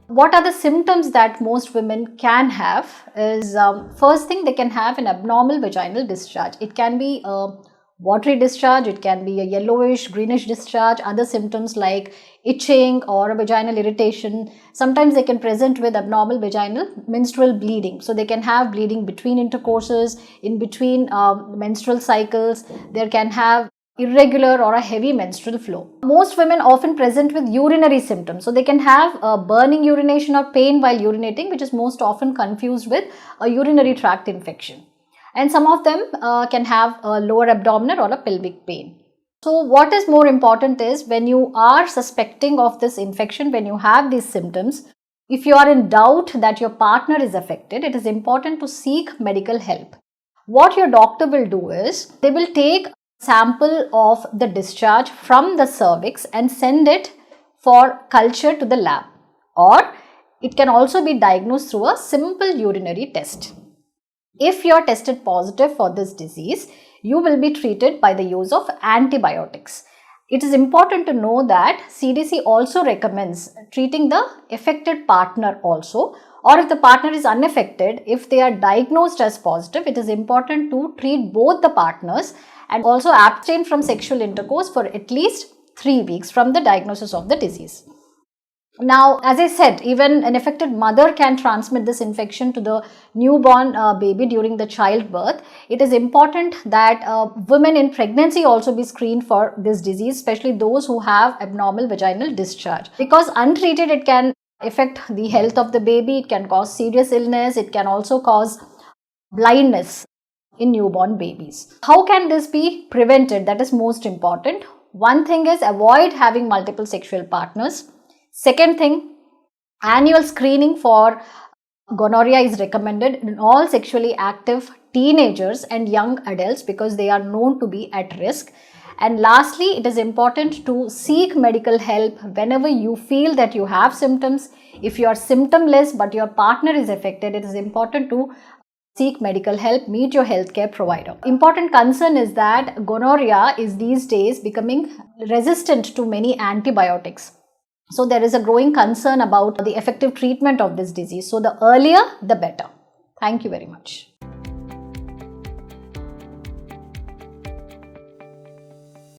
What are the symptoms that most women can have is, first thing, they can have an abnormal vaginal discharge. It can be a watery discharge, it can be a yellowish, greenish discharge, other symptoms like itching or a vaginal irritation. Sometimes they can present with abnormal vaginal menstrual bleeding. So they can have bleeding between intercourses, in between menstrual cycles. They can have irregular or a heavy menstrual flow. Most women often present with urinary symptoms. So they can have burning urination or pain while urinating, which is most often confused with a urinary tract infection. And some of them can have a lower abdominal or a pelvic pain. So what is more important is, when you are suspecting of this infection, when you have these symptoms, if you are in doubt that your partner is affected, it is important to seek medical help. What your doctor will do is, they will take sample of the discharge from the cervix and send it for culture to the lab, or it can also be diagnosed through a simple urinary test. If you are tested positive for this disease, you will be treated by the use of antibiotics. It is important to know that CDC also recommends treating the affected partner also, or if the partner is unaffected, if they are diagnosed as positive, it is important to treat both the partners and also abstain from sexual intercourse for at least 3 weeks from the diagnosis of the disease. Now, as I said, even an affected mother can transmit this infection to the newborn baby during the childbirth. It is important that women in pregnancy also be screened for this disease, especially those who have abnormal vaginal discharge. Because untreated, it can affect the health of the baby, it can cause serious illness, it can also cause blindness in newborn babies. How can this be prevented? That is most important. One thing is, avoid having multiple sexual partners. Second thing, annual screening for gonorrhea is recommended in all sexually active teenagers and young adults because they are known to be at risk. And lastly, it is important to seek medical help whenever you feel that you have symptoms. If you are symptomless but your partner is affected, it is important to seek medical help, meet your healthcare provider. Important concern is that gonorrhea is these days becoming resistant to many antibiotics. So there is a growing concern about the effective treatment of this disease. So the earlier, the better. Thank you very much.